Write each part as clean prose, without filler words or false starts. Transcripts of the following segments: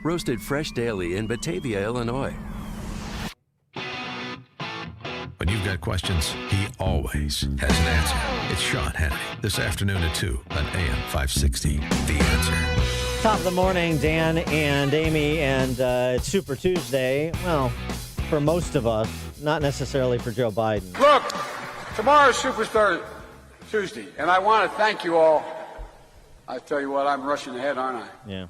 roasted fresh daily in Batavia, Illinois. When you've got questions, he always has an answer. It's Sean Hannity, this afternoon at 2 on AM 560. The Answer. Top of the morning, Dan and Amy, and it's Super Tuesday. Well, for most of us, not necessarily for Joe Biden. Look, tomorrow's Superstar Tuesday, and I want to thank you all. I tell you what, I'm rushing ahead, aren't I? Yeah.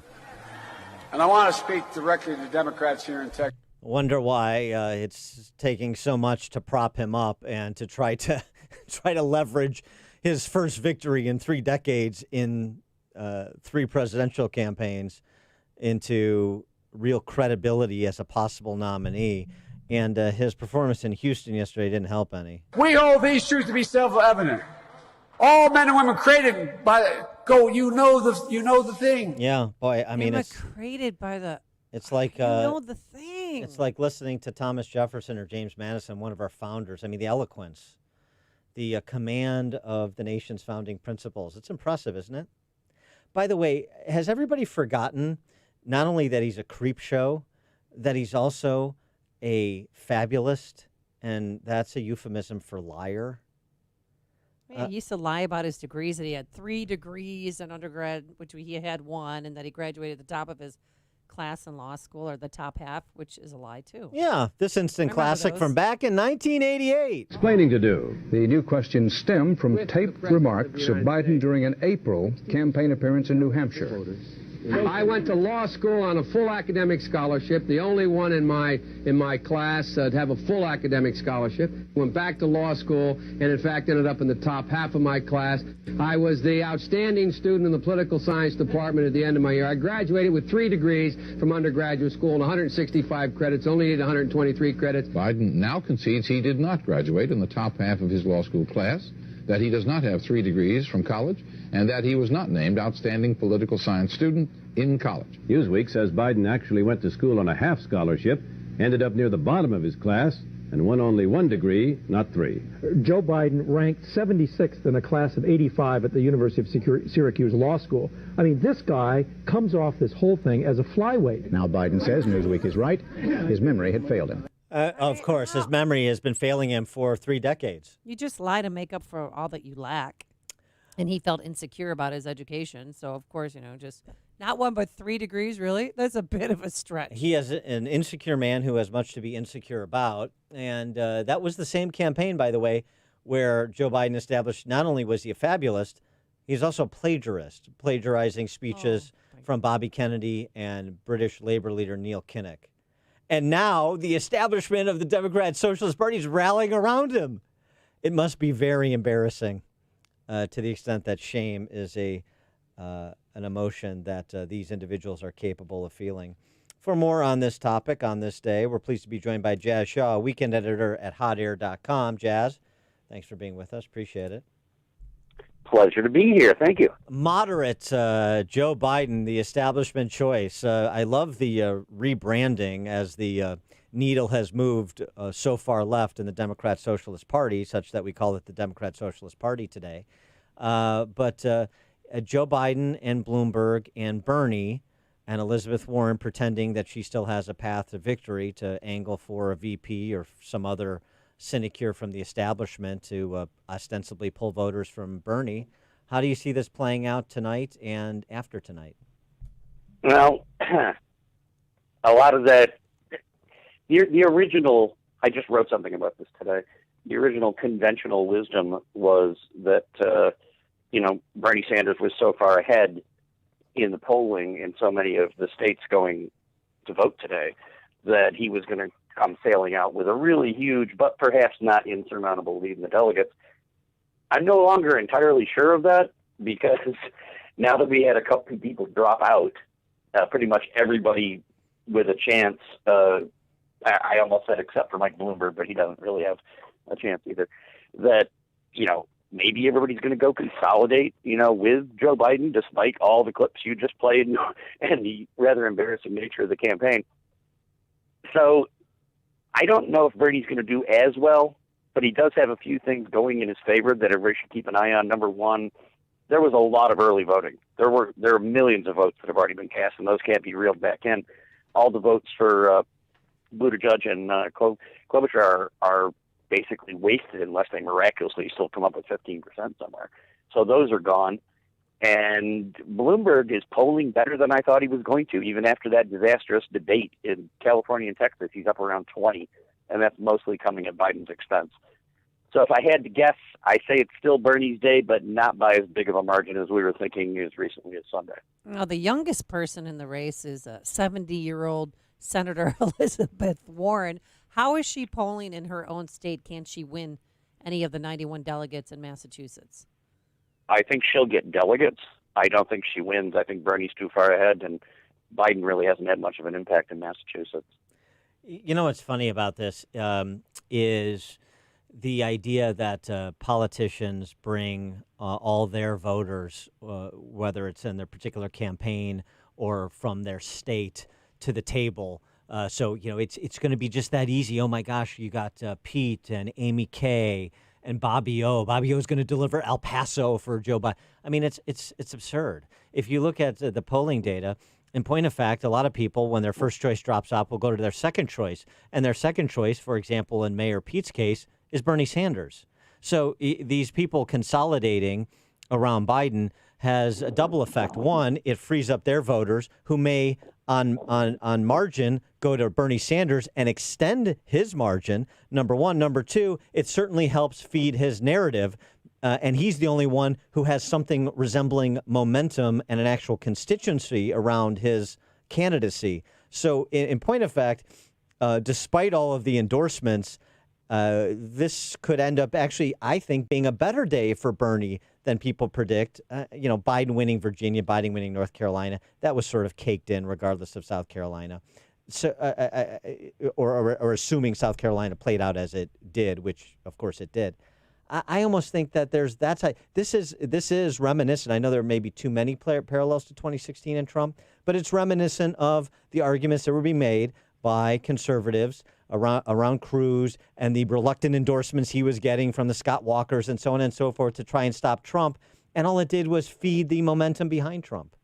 And I want to speak directly to Democrats here in Texas. Wonder why it's taking so much to prop him up and to try to leverage his first victory in 3 decades in 3 presidential campaigns into real credibility as a possible nominee. And his performance in Houston yesterday didn't help any. We hold these truths to be self-evident. All men and women created by you know the thing. Yeah, boy. I mean, it's created by the. It's like you know the thing. It's like listening to Thomas Jefferson or James Madison, one of our founders. I mean, the eloquence, the command of the nation's founding principles. It's impressive, isn't it? By the way, has everybody forgotten not only that he's a creep show, that he's also a fabulist, and that's a euphemism for liar? Yeah, he used to lie about his degrees, that he had 3 degrees in undergrad, which he had 1, and that he graduated at the top of his class in law school, or the top half, which is a lie, too. Yeah, this instant classic from back in 1988. Explaining to do. The new questions stem from taped remarks of Biden during an April campaign appearance in New Hampshire. I went to law school on a full academic scholarship, the only one in my class to have a full academic scholarship. Went back to law school and, in fact, ended up in the top half of my class. I was the outstanding student in the political science department at the end of my year. I graduated with 3 degrees from undergraduate school and 165 credits, only needed 123 credits. Biden now concedes he did not graduate in the top half of his law school class, that he does not have 3 degrees from college, and that he was not named outstanding political science student in college. Newsweek says Biden actually went to school on a half scholarship, ended up near the bottom of his class, and won only 1 degree, not 3. Joe Biden ranked 76th in a class of 85 at the University of Syracuse Law School. I mean, this guy comes off this whole thing as a flyweight. Now Biden says Newsweek is right. His memory had failed him. Of course, his memory has been failing him for 3 decades. You just lie to make up for all that you lack. And he felt insecure about his education. So, of course, just not 1 but 3 degrees, really? That's a bit of a stretch. He is an insecure man who has much to be insecure about. And that was the same campaign, by the way, where Joe Biden established not only was he a fabulist, he's also a plagiarist, plagiarizing speeches from Bobby Kennedy and British labor leader Neil Kinnock. And now the establishment of the Democrat Socialist Party is rallying around him. It must be very embarrassing. To the extent that shame is an emotion that these individuals are capable of feeling. For more on this topic on this day, we're pleased to be joined by Jazz Shaw, weekend editor at hotair.com. Jazz, thanks for being with us. Appreciate it. Pleasure to be here. Thank you. Moderate Joe Biden, the establishment choice. I love the rebranding as the needle has moved so far left in the Democrat Socialist Party, such that we call it the Democrat Socialist Party today. But Joe Biden and Bloomberg and Bernie and Elizabeth Warren pretending that she still has a path to victory to angle for a VP or some other sinecure from the establishment to ostensibly pull voters from Bernie. How do you see this playing out tonight and after tonight? Well, a lot of that, the original, I just wrote something about this today. The original conventional wisdom was that, Bernie Sanders was so far ahead in the polling in so many of the states going to vote today that he was going to come sailing out with a really huge, but perhaps not insurmountable lead in the delegates. I'm no longer entirely sure of that, because now that we had a couple of people drop out, pretty much everybody with a chance, I almost said except for Mike Bloomberg, but he doesn't really have a chance either, that, maybe everybody's going to go consolidate, with Joe Biden, despite all the clips you just played and the rather embarrassing nature of the campaign. So I don't know if Bernie's going to do as well, but he does have a few things going in his favor that everybody should keep an eye on. Number one, there was a lot of early voting. There are millions of votes that have already been cast, and those can't be reeled back in. all the votes for Buttigieg and Klobuchar are basically wasted unless they miraculously still come up with 15% somewhere. So those are gone. And Bloomberg is polling better than I thought he was going to, even after that disastrous debate in California and Texas. He's up around 20, and that's mostly coming at Biden's expense. So if I had to guess, I say it's still Bernie's day, but not by as big of a margin as we were thinking as recently as Sunday. Well, the youngest person in the race is a 70-year-old Senator Elizabeth Warren. How is she polling in her own state? Can she win any of the 91 delegates in Massachusetts? I think she'll get delegates. I don't think she wins. I think Bernie's too far ahead, and Biden really hasn't had much of an impact in Massachusetts. You know what's funny about this is the idea that politicians bring all their voters, whether it's in their particular campaign or from their state, to the table. So, it's going to be just that easy. Oh, my gosh, you got Pete and Amy Kay and Bobby O. Bobby O is going to deliver El Paso for Joe Biden. I mean, it's absurd. If you look at the polling data, in point of fact, a lot of people, when their first choice drops off, will go to their second choice. And their second choice, for example, in Mayor Pete's case, is Bernie Sanders. So these people consolidating around Biden has a double effect. One, it frees up their voters who may, on margin, go to Bernie Sanders and extend his margin, number one. Number two, it certainly helps feed his narrative. And he's the only one who has something resembling momentum and an actual constituency around his candidacy. So in point of fact, despite all of the endorsements, this could end up actually, I think, being a better day for Bernie than people predict. Biden winning Virginia, Biden winning North Carolina, that was sort of caked in regardless of South Carolina. So, or assuming South Carolina played out as it did, which of course it did. I almost think that this is reminiscent. I know there may be too many parallels to 2016 and Trump, but it's reminiscent of the arguments that were being made by conservatives around Cruz and the reluctant endorsements he was getting from the Scott Walkers and so on and so forth to try and stop Trump. And all it did was feed the momentum behind Trump.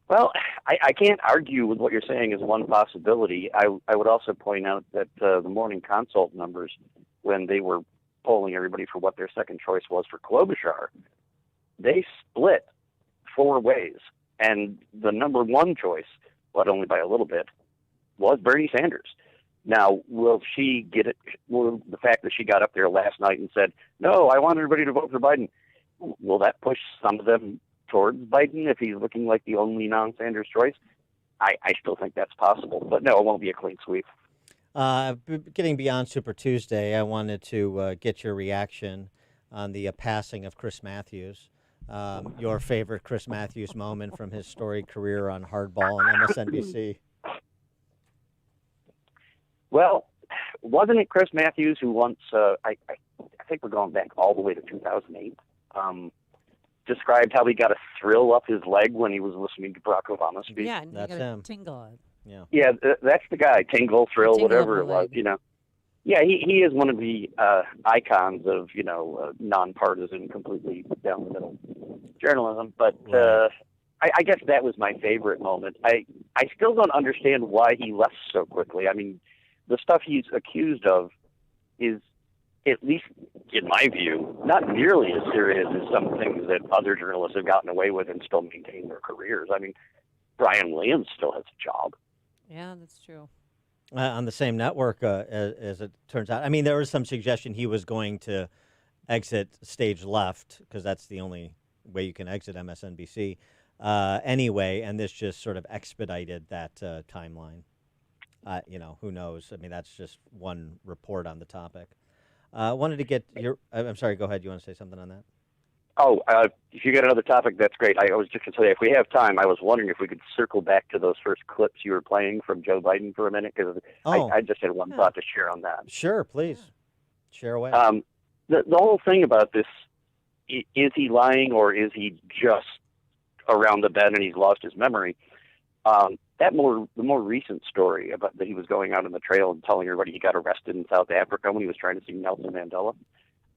Well, I can't argue with what you're saying as one possibility. I would also point out that the Morning Consult numbers, when they were polling everybody for what their second choice was for Klobuchar, they split four ways. And the number one choice, but only by a little bit, was Bernie Sanders. Now, will she get it? Will the fact that she got up there last night and said, no, I want everybody to vote for Biden, will that push some of them towards Biden if he's looking like the only non-Sanders choice? I still think that's possible. But no, it won't be a clean sweep. Getting beyond Super Tuesday, I wanted to get your reaction on the passing of Chris Matthews. Your favorite Chris Matthews moment from his storied career on Hardball and MSNBC. Well, wasn't it Chris Matthews who once, I think we're going back all the way to 2008, described how he got a thrill up his leg when he was listening to Barack Obama speak? Yeah, and that's you got him. a tingle. Yeah, that's the guy, tingle, thrill, Tingle whatever it of the was, leg. Yeah, he is one of the icons of, nonpartisan, completely down the middle journalism. But I guess that was my favorite moment. I still don't understand why he left so quickly. I mean, the stuff he's accused of is, at least in my view, not nearly as serious as some things that other journalists have gotten away with and still maintain their careers. I mean, Brian Williams still has a job. Yeah, that's true. On the same network, as it turns out. I mean, there was some suggestion he was going to exit stage left because that's the only way you can exit MSNBC anyway, and this just sort of expedited that timeline. Who knows? I mean, that's just one report on the topic. Wanted to get your. I'm sorry. Go ahead. You want to say something on that? Oh, if you got another topic, that's great. I was just going to say, if we have time, I was wondering if we could circle back to those first clips you were playing from Joe Biden for a minute, because I just had one thought to share on that. Sure, please. Share away. The whole thing about this, is he lying or is he just around the bend and he's lost his memory? The more recent story about that he was going out on the trail and telling everybody he got arrested in South Africa when he was trying to see Nelson Mandela.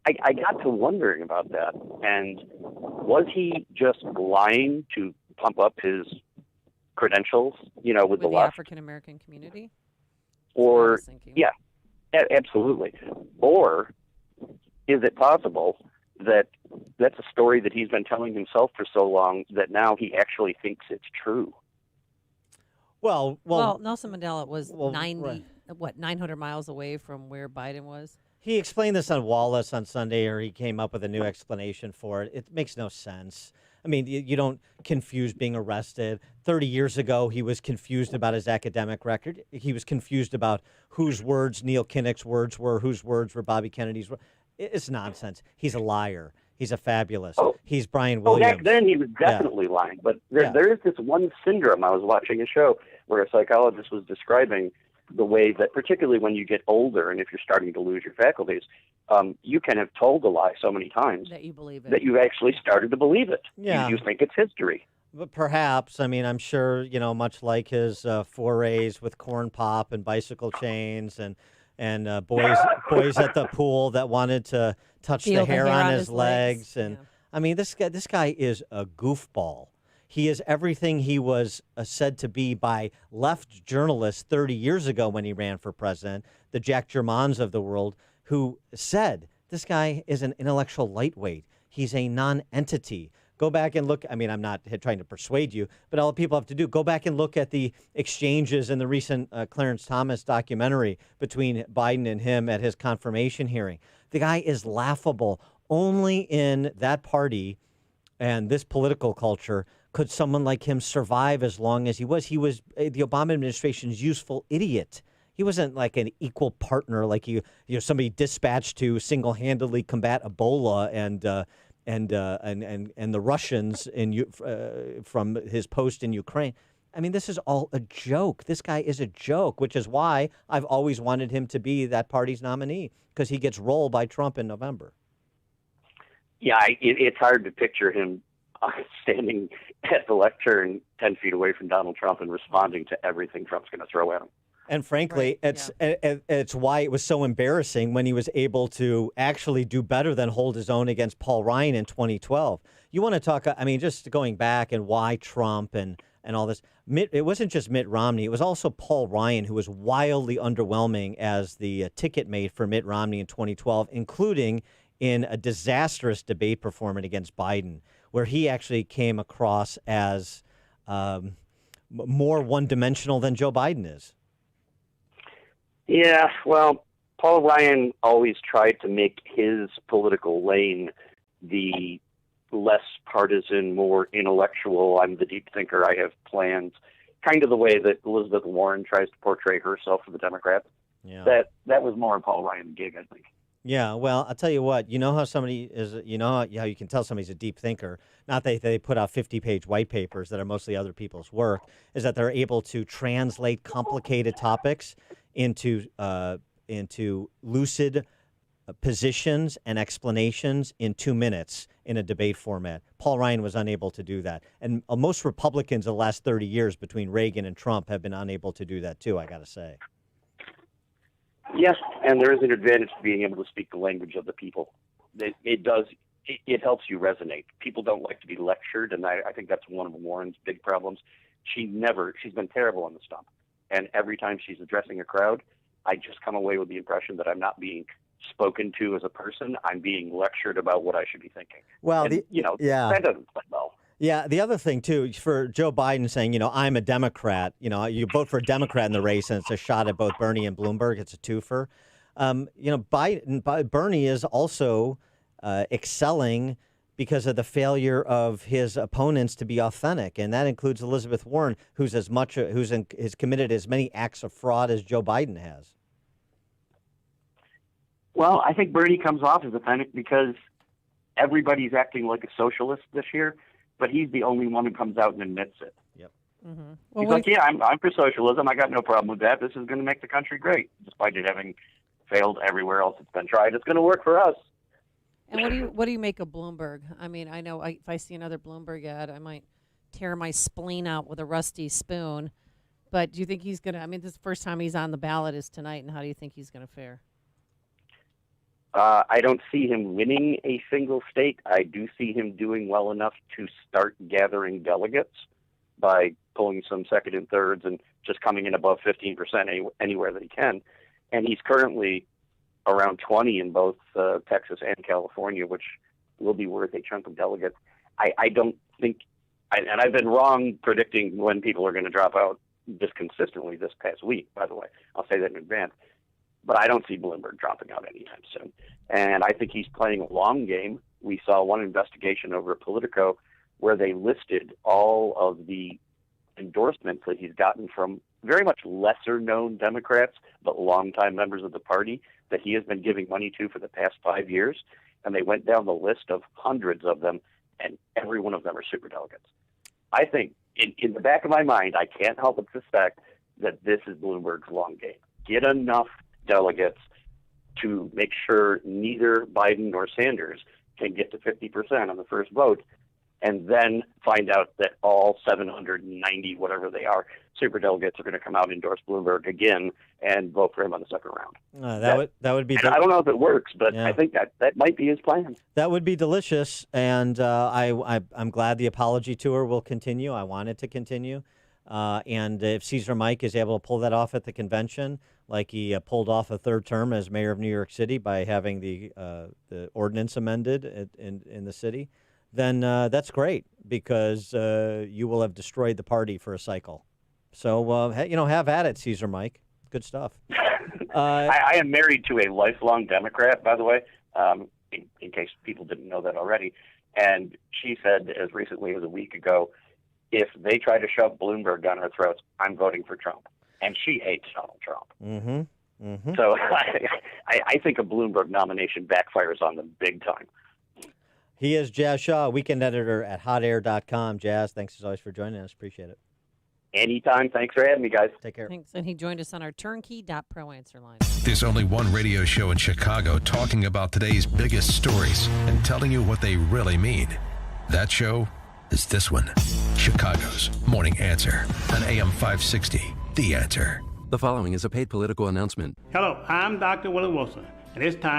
I got to wondering about that. And was he just lying to pump up his credentials, with the the left. African American community. Or, That's what I was thinking. yeah, absolutely. Or is it possible that that's a story that he's been telling himself for so long that now he actually thinks it's true? Well, Nelson Mandela was right. 900 miles away from where Biden was. He explained this on Wallace on Sunday, or he came up with a new explanation for it. It makes no sense. I mean, you don't confuse being arrested. 30 years ago, he was confused about his academic record. He was confused about whose words Neil Kinnock's words were, whose words were Bobby Kennedy's. It's nonsense. He's a liar. He's a fabulist. He's Brian Williams. Back then he was definitely lying. But there is this one syndrome. I was watching a show where a psychologist was describing the way that, particularly when you get older and if you're starting to lose your faculties, you can have told a lie so many times that you believe it, that you've actually started to believe it. Yeah. You think it's history. But perhaps, I mean, I'm sure, much like his forays with corn pop and bicycle chains and boys at the pool that wanted to touch the hair on his legs. And I mean, this guy is a goofball. He is everything he was said to be by left journalists 30 years ago when he ran for president, the Jack Germans of the world, who said this guy is an intellectual lightweight. He's a non-entity. Go back and look. I mean, I'm not trying to persuade you, but all people have to do, go back and look at the exchanges in the recent Clarence Thomas documentary between Biden and him at his confirmation hearing. The guy is laughable. Only in that party and this political culture could someone like him survive as long as he was. He was the Obama administration's useful idiot. He wasn't like an equal partner, like somebody dispatched to single-handedly combat Ebola and the Russians from his post in Ukraine. I mean, this is all a joke. This guy is a joke, which is why I've always wanted him to be that party's nominee, because he gets rolled by Trump in November. Yeah, it's hard to picture him standing at the lectern 10 feet away from Donald Trump and responding to everything Trump's going to throw at him. And frankly, it's why it was so embarrassing when he was able to actually do better than hold his own against Paul Ryan in 2012. You want to talk, I mean, just going back and why Trump and all this. It wasn't just Mitt Romney. It was also Paul Ryan, who was wildly underwhelming as the ticket mate for Mitt Romney in 2012, including in a disastrous debate performance against Biden, where he actually came across as more one-dimensional than Joe Biden is. Yeah, well, Paul Ryan always tried to make his political lane the less partisan, more intellectual, I'm the deep thinker, I have plans, kind of the way that Elizabeth Warren tries to portray herself for the Democrats. Yeah. That was more Paul Ryan's gig, I think. Yeah, well, I'll tell you what, you know how somebody is, how you can tell somebody's a deep thinker, not that they put out 50-page white papers that are mostly other people's work, is that they're able to translate complicated topics into lucid positions and explanations in 2 minutes in a debate format. Paul Ryan was unable to do that. And most Republicans in the last 30 years between Reagan and Trump have been unable to do that too, I got to say. Yes, and there is an advantage to being able to speak the language of the people. It helps you resonate. People don't like to be lectured, and I think that's one of Warren's big problems. She's been terrible on the stump. And every time she's addressing a crowd, I just come away with the impression that I'm not being spoken to as a person. I'm being lectured about what I should be thinking. Well, that doesn't play well. Yeah, the other thing, too, for Joe Biden saying, I'm a Democrat, you vote for a Democrat in the race, and it's a shot at both Bernie and Bloomberg. It's a twofer. Bernie is also excelling because of the failure of his opponents to be authentic, and that includes Elizabeth Warren, who's has committed as many acts of fraud as Joe Biden has. Well, I think Bernie comes off as authentic because everybody's acting like a socialist this year, but he's the only one who comes out and admits it. Yep. Mm-hmm. He's like, I'm for socialism. I got no problem with that. This is going to make the country great, despite it having failed everywhere else it's been tried. It's going to work for us. And what do you make of Bloomberg? I mean, I know if I see another Bloomberg ad, I might tear my spleen out with a rusty spoon. But do you think he's going to? I mean, this is the first time he's on the ballot is tonight, and how do you think he's going to fare? I don't see him winning a single state. I do see him doing well enough to start gathering delegates. by pulling some second and thirds and just coming in above 15% anywhere that he can. And he's currently around 20 in both Texas and California, which will be worth a chunk of delegates. I don't think, and I've been wrong predicting when people are going to drop out this consistently this past week, by the way. I'll say that in advance. But I don't see Bloomberg dropping out anytime soon. And I think he's playing a long game. We saw one investigation over at Politico where they listed all of the endorsements that he's gotten from very much lesser-known Democrats, but longtime members of the party that he has been giving money to for the past 5 years. And they went down the list of hundreds of them, and every one of them are superdelegates. I think, in the back of my mind, I can't help but suspect that this is Bloomberg's long game. Get enough delegates to make sure neither Biden nor Sanders can get to 50% on the first vote, and then find out that all 790, whatever they are, superdelegates are going to come out and endorse Bloomberg again and vote for him on the second round. That would be. I don't know if it works, but I think that might be his plan. That would be delicious, and I'm glad the apology tour will continue. I want it to continue, and if Caesar Mike is able to pull that off at the convention, like he pulled off a third term as mayor of New York City by having the ordinance amended in the city, then that's great, because you will have destroyed the party for a cycle. So, have at it, Caesar Mike. Good stuff. I am married to a lifelong Democrat, by the way, in case people didn't know that already. And she said as recently as a week ago, if they try to shove Bloomberg down our throats, I'm voting for Trump. And she hates Donald Trump. Mm-hmm. Mm-hmm. So I think a Bloomberg nomination backfires on them big time. He is Jazz Shaw, weekend editor at hotair.com. Jazz, thanks as always for joining us. Appreciate it. Anytime. Thanks for having me, guys. Take care. Thanks. And he joined us on our turnkey.pro answer line. There's only one radio show in Chicago talking about today's biggest stories and telling you what they really mean. That show is this one, Chicago's Morning Answer on AM 560, The Answer. The following is a paid political announcement. Hello, I'm Dr. Willie Wilson, and it's time